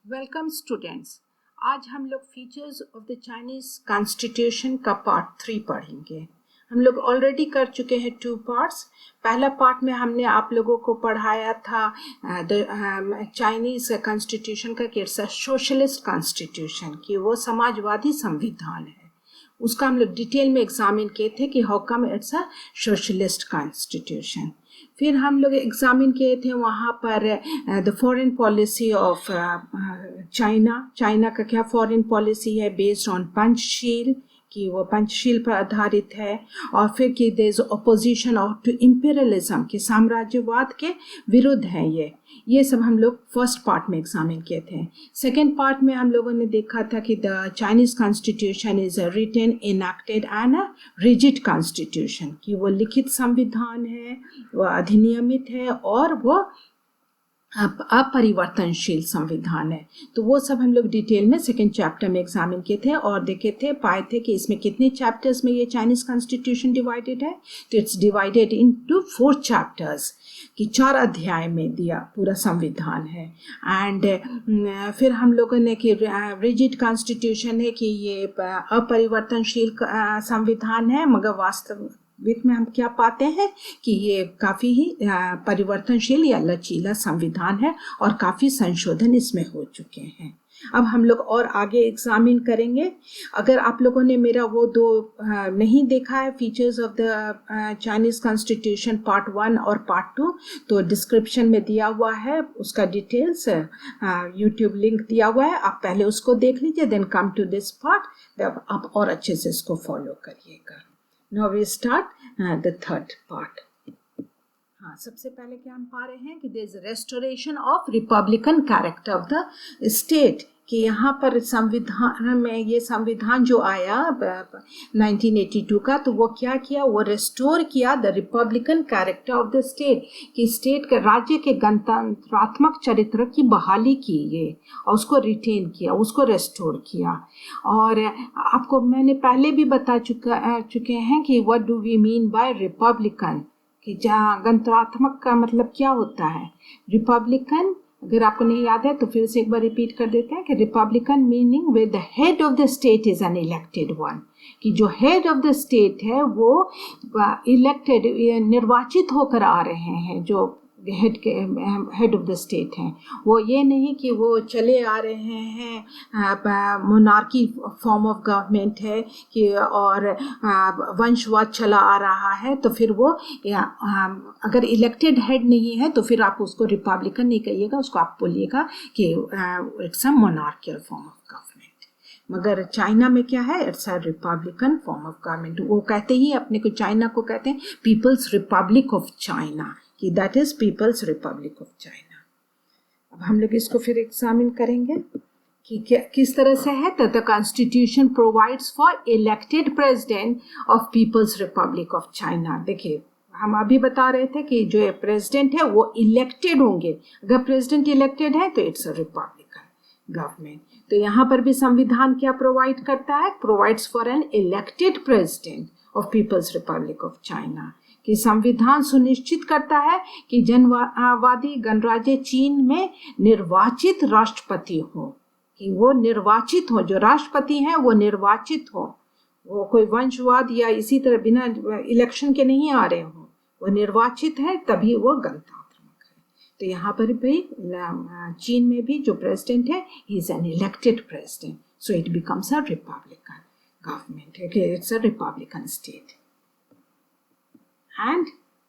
Welcome students. आज हम लोग features of the Chinese constitution का पार्ट 3 पढ़ेंगे। हम लोग ऑलरेडी कर चुके हैं 2 पार्ट्स। पहला पार्ट में हमने आप लोगों को पढ़ाया था चाइनीज कॉन्स्टिट्यूशन का कि इट्स अ सोशलिस्ट कॉन्स्टिट्यूशन, कि वो समाजवादी संविधान है। उसका हम लोग डिटेल में एग्जामिन किए थे कि how come it's a socialist constitution. फिर हम लोग एग्जामिन किए थे वहाँ पर the foreign policy of China का क्या फॉरेन पॉलिसी है बेस्ड ऑन पंचशील, कि वो पंचशील पर आधारित है। और फिर कि there is opposition of to imperialism, कि साम्राज्यवाद के विरुद्ध है ये सब हम लोग फर्स्ट पार्ट में एग्जामिन किए थे। सेकेंड पार्ट में हम लोगों ने देखा था कि the Chinese constitution is a written enacted and a rigid constitution, कि वो लिखित संविधान है, वो अधिनियमित है और वो अपरिवर्तनशील संविधान है। तो वो सब हम लोग डिटेल में सेकेंड चैप्टर में एग्जामिन किए थे और देखे थे, पाए थे कि इसमें कितने चैप्टर्स में ये चाइनीज कॉन्स्टिट्यूशन डिवाइडेड है। तो इट्स डिवाइडेड इनटू 4 चैप्टर्स, कि 4 अध्याय में दिया पूरा संविधान है। एंड फिर हम लोगों ने कि रिजिड कॉन्स्टिट्यूशन है, कि ये अपरिवर्तनशील संविधान है, मगर वास्तविक में हम क्या पाते हैं कि ये काफ़ी ही परिवर्तनशील या लचीला संविधान है और काफ़ी संशोधन इसमें हो चुके हैं। अब हम लोग और आगे एग्जामिन करेंगे। अगर आप लोगों ने मेरा वो 2 नहीं देखा है, features of the Chinese constitution part 1 और पार्ट 2, तो डिस्क्रिप्शन में दिया हुआ है उसका डिटेल्स, यूट्यूब लिंक दिया हुआ है, आप पहले उसको देख लीजिए, then come to this part, आप और अच्छे से इसको फॉलो करिएगा। Now we start the third part. हाँ, सबसे पहले क्या हम पा रहे हैं कि there is a restoration of republican character of the state, कि यहाँ पर संविधान में ये संविधान जो आया 1982 का, तो वो क्या किया, वो रेस्टोर किया the Republican character of the state, कि स्टेट के राज्य के गणतंत्रात्मक चरित्र की बहाली की ये, और उसको रिटेन किया, उसको रेस्टोर किया। और आपको मैंने पहले भी बता चुके हैं कि what do we mean by republican, कि जहाँ गणतंत्रात्मक का मतलब क्या होता है। रिपब्लिकन अगर आपको नहीं याद है तो फिर से एक बार रिपीट कर देते हैं कि Republican meaning way the head of the state is an elected one, कि जो हेड ऑफ द स्टेट है वो इलेक्टेड निर्वाचित होकर आ रहे हैं, जो हेड ऑफ द स्टेट हैं। वो ये नहीं कि वो चले आ रहे हैं, मोनार्की फॉर्म ऑफ गवर्नमेंट है कि और वंशवाद चला आ रहा है, तो फिर वो अगर इलेक्टेड हेड नहीं है तो फिर आप उसको रिपब्लिकन नहीं कहिएगा, उसको आप बोलिएगा कि it's a monarchial form of government. मगर चाइना में क्या है, it's a republican form of government. वो कहते ही अपने को, चाइना को कहते हैं पीपल्स रिपब्लिक ऑफ चाइना, कि that is people's republic of China. अब हम लोग इसको फिर एग्जामिन करेंगे कि किस तरह से है। तो the constitution provides for elected president of people's republic of China. देखिए, हम अभी बता रहे थे कि जो प्रेसिडेंट है वो इलेक्टेड होंगे। अगर प्रेसिडेंट इलेक्टेड है तो इट्स अ रिपब्लिकन गवर्नमेंट। तो यहाँ पर भी संविधान क्या प्रोवाइड करता है, provides for an elected president of people's republic of China, कि संविधान सुनिश्चित करता है कि जनवादी गणराज्य चीन में निर्वाचित राष्ट्रपति हो, कि वो निर्वाचित हो, जो राष्ट्रपति हैं वो निर्वाचित हो, वो कोई वंशवाद या इसी तरह बिना इलेक्शन के नहीं आ रहे हो, वो निर्वाचित है, तभी वो गणतंत्रात्मक है। तो यहाँ पर भी चीन में भी जो प्रेसिडेंट है he is an elected president, so it becomes a republican government, it's a republican state. And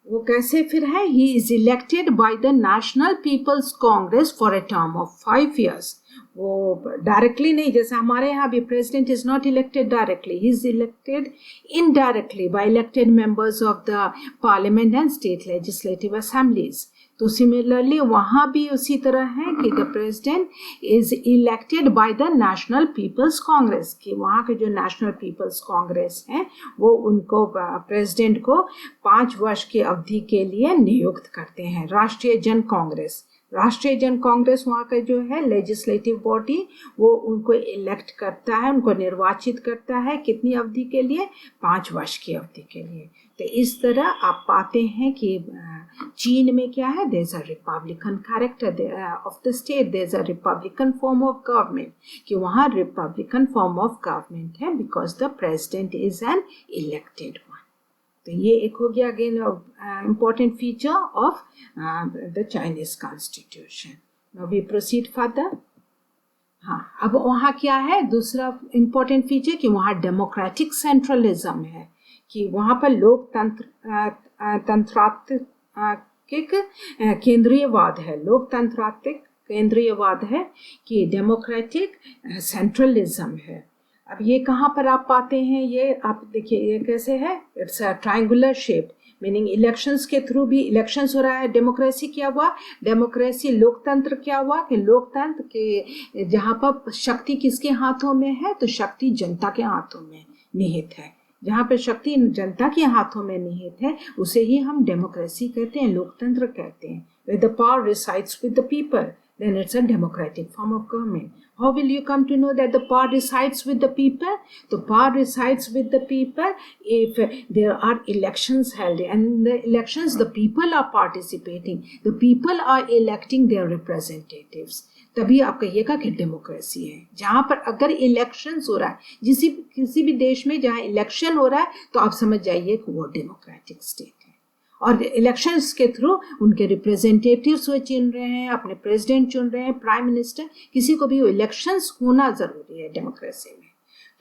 वो कैसे फिर है, he is elected by the national people's congress for a term of 5 years। वो डायरेक्टली नहीं, जैसे हमारे यहाँ भी president is not elected directly, he is elected indirectly by elected members of the parliament and state legislative assemblies. तो similarly वहाँ भी उसी तरह है कि the president is elected by the national people's congress, कि वहाँ के जो नेशनल पीपल्स कांग्रेस हैं वो उनको प्रेसिडेंट को 5 वर्ष की अवधि के लिए नियुक्त करते हैं। राष्ट्रीय जन कांग्रेस, राष्ट्रीय जन कांग्रेस वहाँ का जो है लेजिस्लेटिव बॉडी, वो उनको इलेक्ट करता है, उनको निर्वाचित करता है कितनी अवधि के लिए, 5 वर्ष की अवधि के लिए। तो इस तरह आप पाते हैं कि चीन में क्या है, there is a republican character of the state, there is a republican form of government, कि वहाँ रिपब्लिकन फॉर्म ऑफ गवर्नमेंट है because the president is an elected one. तो ये एक हो गया again important feature of the Chinese constitution. Now we proceed further. हाँ, अब वहाँ क्या है दूसरा इम्पॉर्टेंट फीचर, कि वहाँ डेमोक्रेटिक सेंट्रलिज्म है, कि वहाँ पर तंत्रात्मक केंद्रीयवाद है, लोकतंत्रात्मक केंद्रीयवाद है, कि डेमोक्रेटिक सेंट्रलिज्म है। अब ये कहाँ पर आप पाते हैं, ये आप देखिए ये कैसे है, it's a triangular shape, meaning elections के थ्रू भी इलेक्शंस हो रहा है। डेमोक्रेसी क्या हुआ, डेमोक्रेसी लोकतंत्र क्या हुआ, कि लोकतंत्र के जहाँ पर शक्ति किसके हाथों में है, तो शक्ति जनता के हाथों में निहित है। जहाँ पर शक्ति जनता के हाथों में निहित है उसे ही हम डेमोक्रेसी कहते हैं, लोकतंत्र कहते हैं। Where the power resides with the people, then it's a democratic form of government. How will you come to know that the power resides with the people? The power resides with the people if there are elections held, and in the elections the people are participating, the people are electing their representatives. तभी आप कहिएगा कि democracy है। जहाँ पर अगर elections हो रहा है, किसी भी देश में जहाँ इलेक्शन हो रहा है, तो आप समझ जाइए कि वो डेमोक्रेटिक स्टेट है। और इलेक्शंस के थ्रू उनके रिप्रेजेंटेटिव्स वो चुन रहे हैं, अपने प्रेसिडेंट चुन रहे हैं, प्राइम मिनिस्टर, किसी को भी इलेक्शंस होना ज़रूरी है डेमोक्रेसी में।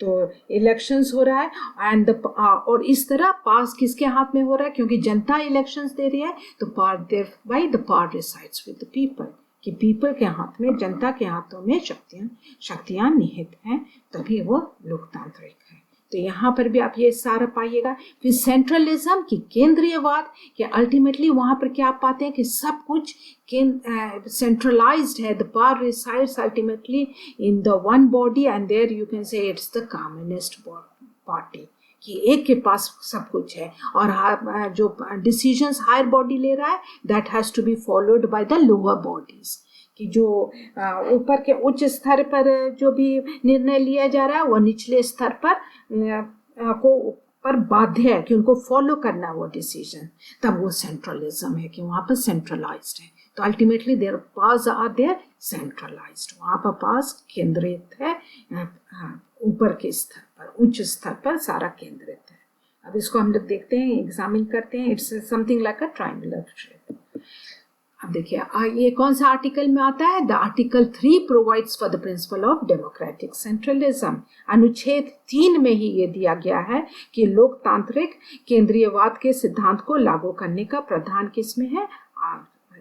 तो इलेक्शंस हो रहा है एंड और इस तरह पास किसके हाथ में हो रहा है, क्योंकि जनता इलेक्शंस दे रही है, तो the power resides with the people, कि पीपल के हाथ में, जनता के हाथों में शक्तियाँ निहित हैं, तभी वो लोकतांत्रिक है। तो यहाँ पर भी आप ये सारा पाइएगा। फिर सेंट्रलिज्म की केंद्रीयवाद, कि अल्टीमेटली वहाँ पर क्या आप पाते हैं कि सब कुछ सेंट्रलाइज्ड है, the power resides ultimately in the one body, and there you can say it's the communist party, कि एक के पास सब कुछ है, और जो डिसीजंस हायर बॉडी ले रहा है that has to be followed by the lower bodies, कि जो ऊपर के उच्च स्तर पर जो भी निर्णय लिया जा रहा है वो निचले स्तर पर बाध्य है कि उनको फॉलो करना वो डिसीजन। तब वो सेंट्रलिज्म है, कि वहाँ पर सेंट्रलाइज्ड है। तो ultimately their powers are there centralised, वहाँ पर पावर्स केंद्रित है, ऊपर के स्तर पर, उच्च स्तर पर सारा केंद्रित है। अब इसको हम लोग देखते हैं, एग्जामिन करते हैं। It's something like a triangular shape. अब देखिए ये कौन सा आर्टिकल में आता है, the article 3 provides for the principle of democratic centralism. अनुच्छेद 3 में ही ये दिया गया है कि लोकतांत्रिक केंद्रीयवाद के सिद्धांत को लागू करने का प्रावधान किसमें है,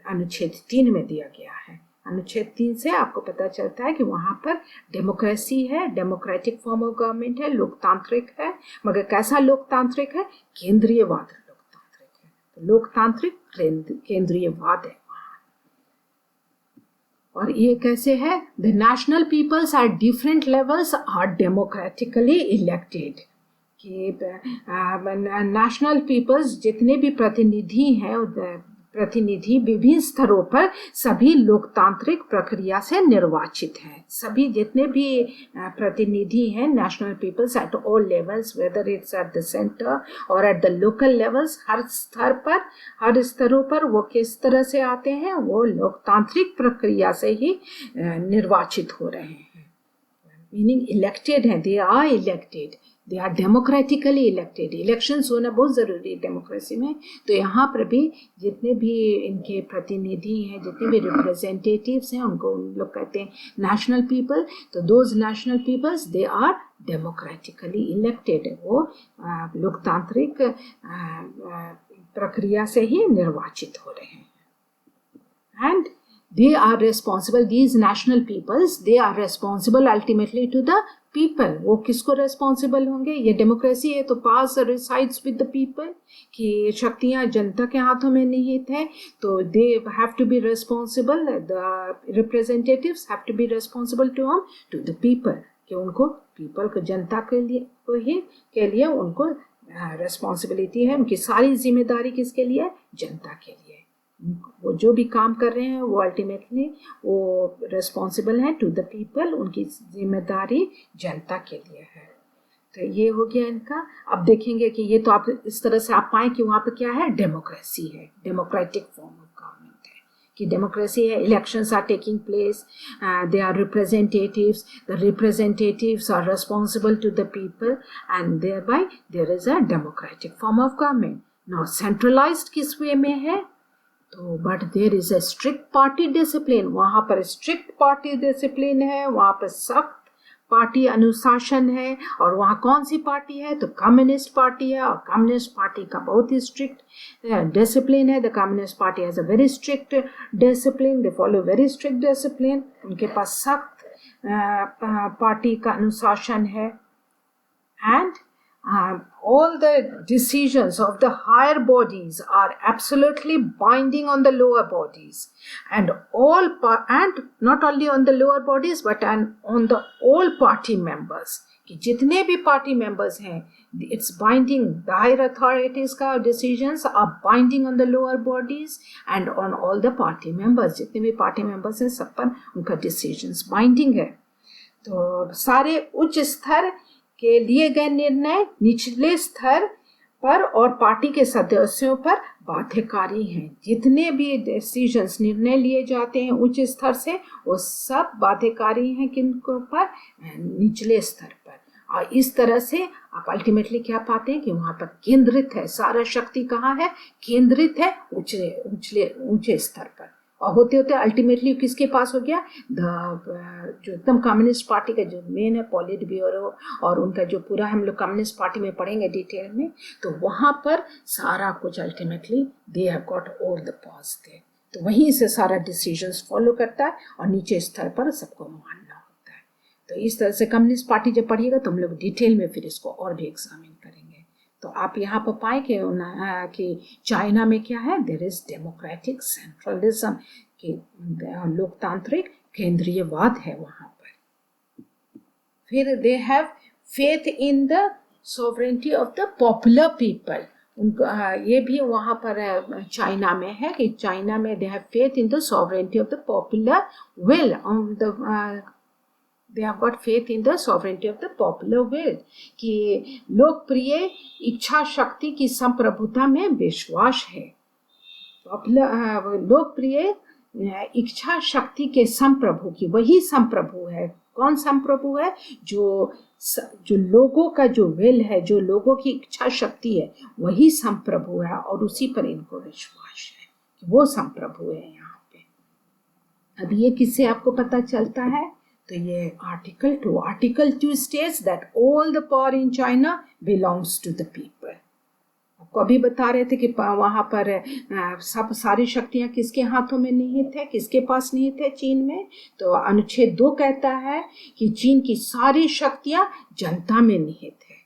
अनुच्छेद 3 में दिया गया है। अनुच्छेद 3 से आपको पता चलता है कि वहाँ पर डेमोक्रेसी है, डेमोक्रेटिक फॉर्म ऑफ गवर्नमेंट है, लोकतांत्रिक है, मगर कैसा लोकतांत्रिक है, केंद्रीयवाद लोकतांत्रिक है। तो लोकतांत्रिक केंद्रीयवाद है। और ये कैसे है, the national peoples at different levels are democratically elected, कि नेशनल पीपल्स जितने भी प्रतिनिधि हैं, प्रतिनिधि विभिन्न स्तरों पर सभी लोकतांत्रिक प्रक्रिया से निर्वाचित हैं। सभी जितने भी प्रतिनिधि हैं, national peoples at all levels, whether it's at the centre और एट द लोकल लेवल्स, हर स्तर पर, हर स्तरों पर वो किस तरह से आते हैं, वो लोकतांत्रिक प्रक्रिया से ही निर्वाचित हो रहे हैं, मीनिंग इलेक्टेड हैं, they are elected, they are democratically elected. Elections होना बहुत ज़रूरी है डेमोक्रेसी में। तो यहाँ पर भी जितने भी इनके प्रतिनिधि हैं, जितने भी रिप्रेजेंटेटिव्स हैं, उनको उन लोग कहते हैं नेशनल पीपल। तो those national peoples they are democratically elected, वो लोकतांत्रिक प्रक्रिया से ही निर्वाचित हो रहे हैं। And they are responsible, these national peoples, they are responsible ultimately to the people। वो किसको responsible होंगे, ये डेमोक्रेसी है तो पास resides with the people, कि शक्तियाँ जनता के हाथों में निहित है, तो they have to be responsible, the representatives have to be responsible to the people, कि उनको people को, जनता के लिए उनको responsibility है, उनकी सारी जिम्मेदारी किसके लिए, जनता के लिए। वो जो भी काम कर रहे हैं वो अल्टीमेटली वो रिस्पॉन्सिबल हैं टू द पीपल, उनकी जिम्मेदारी जनता के लिए है। तो ये हो गया इनका। अब देखेंगे कि ये तो आप इस तरह से आप पाएं कि वहाँ पे क्या है, डेमोक्रेसी है, डेमोक्रेटिक फॉर्म ऑफ गवर्नमेंट है, कि डेमोक्रेसी है, elections are taking place, they are representatives, the representatives are responsible to the people and thereby there is a democratic form of government. Now centralised किस way में है, तो but there is a strict party discipline, वहाँ पर strict party discipline है, वहाँ पर सख्त पार्टी अनुशासन है। और वहाँ कौन सी पार्टी है, तो कम्युनिस्ट पार्टी है, और कम्युनिस्ट पार्टी का बहुत ही स्ट्रिक्ट डिसिप्लिन है। The communist party has a very strict discipline, they follow very strict discipline, उनके पास सख्त पार्टी का अनुशासन है। And all the decisions of the higher bodies are absolutely binding on the lower bodies, and and not only on the lower bodies but on the all party members, कि जितने भी party members हैं, it's binding, the higher authorities का decisions are binding on the lower bodies and on all the party members, जितने भी party members हैं सब पर उनका decisions binding है। तो सारे उच्च स्तर के लिए गए निर्णय निचले स्तर पर और पार्टी के सदस्यों पर बाध्यकारी हैं। जितने भी डिसीजंस निर्णय लिए जाते हैं उच्च स्तर से, वो सब बाध्यकारी हैं किनको पर, निचले स्तर पर। और इस तरह से आप अल्टीमेटली क्या पाते हैं कि वहाँ पर केंद्रित है सारा शक्ति, कहाँ है, केंद्रित है ऊंचे स्तर पर। और होते होते अल्टीमेटली किसके पास हो गया, जो एकदम कम्युनिस्ट पार्टी का जो मेन है पॉलिट ब्यूरो, और उनका जो पूरा हम लोग कम्युनिस्ट पार्टी में पढ़ेंगे डिटेल में, तो वहाँ पर सारा कुछ ultimately they have got over the pass they, तो वहीं से सारा डिसीजंस फॉलो करता है और नीचे स्तर पर सबको मानना होता है। तो इस तरह से कम्युनिस्ट पार्टी जब पढ़िएगा तो हम लोग डिटेल में फिर इसको और भी एग्जामिन करेंगे। तो आप यहाँ पर पाए कि चाइना में क्या है, देयर इज डेमोक्रेटिक सेंट्रलिज्म, कि लोकतांत्रिक केंद्रीयवाद है वहाँ पर। फिर they have faith in the sovereignty of the popular people, उनका ये भी वहाँ पर चाइना में है कि चाइना में they have faith in the sovereignty of the popular will, they have got faith in the sovereignty of the popular will, कि लोकप्रिय इच्छा शक्ति की संप्रभुता में विश्वास है। लोकप्रिय इच्छा शक्ति के संप्रभु की, वही संप्रभु है, कौन संप्रभु है, जो लोगों का जो विल है, जो लोगों की इच्छा शक्ति है, वही संप्रभु है, और उसी पर इनको विश्वास है कि वो संप्रभु है यहाँ पे। अब ये किससे आपको पता चलता है, तो ये article 2 states that all the power in China belongs to the people। आपको अभी बता रहे थे कि वहाँ पर सारी शक्तियाँ किसके हाथों में निहित है, किसके पास निहित है चीन में, तो अनुच्छेद 2 कहता है कि चीन की सारी शक्तियाँ जनता में निहित है।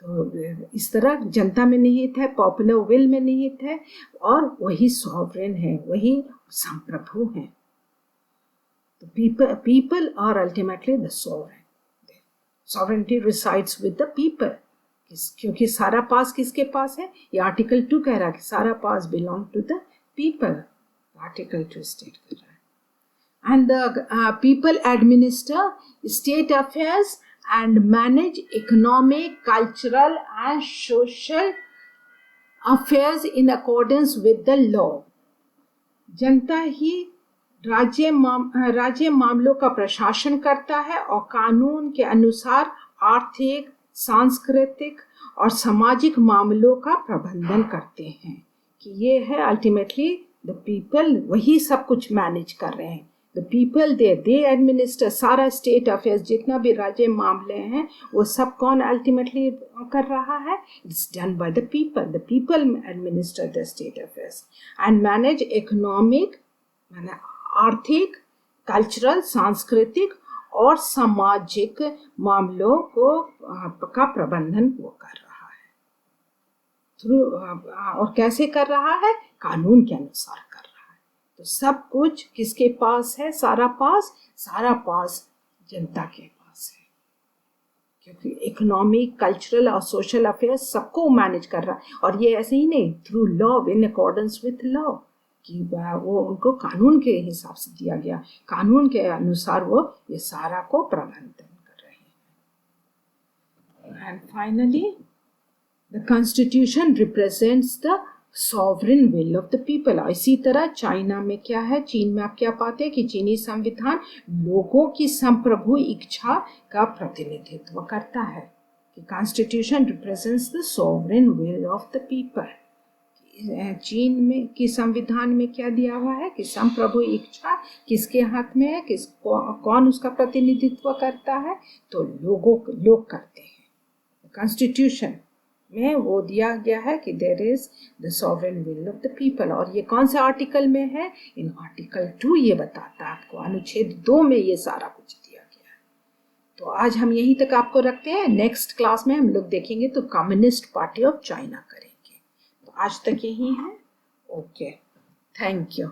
तो इस तरह जनता में निहित है, पॉपुलर विल में निहित है, और वही सॉवरेन है, वही संप्रभु है। The people are ultimately the sovereign. Sovereignty resides with the people. क्योंकि सारा पास किसके पास है, ये आर्टिकल 2 कह रहा है कि सारा पास belong to the people। Article 2 state कर रहा है। And the people administer state affairs and manage economic, cultural and social affairs in accordance with the law। जनता ही राज्य मामलों का प्रशासन करता है और कानून के अनुसार आर्थिक, सांस्कृतिक और सामाजिक मामलों का प्रबंधन करते हैं। कि ये है अल्टीमेटली द पीपल, वही सब कुछ मैनेज कर रहे हैं। द पीपल दे एडमिनिस्टर सारा स्टेट अफेयर्स, जितना भी राज्य मामले हैं वो सब कौन अल्टीमेटली कर रहा है, it's done by the people. The people administer the state affairs and manage economic, आर्थिक, कल्चरल, सांस्कृतिक और सामाजिक मामलों का प्रबंधन वो कर रहा है थ्रू, और कैसे कर रहा है, कानून के अनुसार कर रहा है। तो सब कुछ किसके पास है, सारा पास जनता के पास है, क्योंकि इकोनॉमिक, कल्चरल और सोशल अफेयर्स सबको मैनेज कर रहा है। और ये ऐसे ही नहीं, through law, in accordance with law, कि वो उनको कानून के हिसाब से दिया गया, कानून के अनुसार वो ये सारा को प्रबंधन कर रहे हैं। And finally the constitution represents the sovereign will of the people. इसी तरह चाइना में क्या है, चीन में आप क्या पाते हैं कि चीनी संविधान लोगों की संप्रभु इच्छा का प्रतिनिधित्व करता है। कि constitution represents the sovereign will of the people. चीन में की संविधान में क्या दिया हुआ है कि संप्रभु इच्छा किसके हाथ में है, कौन उसका प्रतिनिधित्व करता है, तो लोग करते हैं। कॉन्स्टिट्यूशन में वो दिया गया है कि there is the sovereign will of the people. और ये कौन से आर्टिकल में है, इन आर्टिकल 2 ये बताता है आपको, अनुच्छेद 2 में ये सारा कुछ दिया गया है। तो आज हम यहीं तक आपको रखते हैं, नेक्स्ट क्लास में हम लोग देखेंगे तो कम्युनिस्ट पार्टी ऑफ चाइना करेंगे। तो आज तक यही है। Okay, thank you.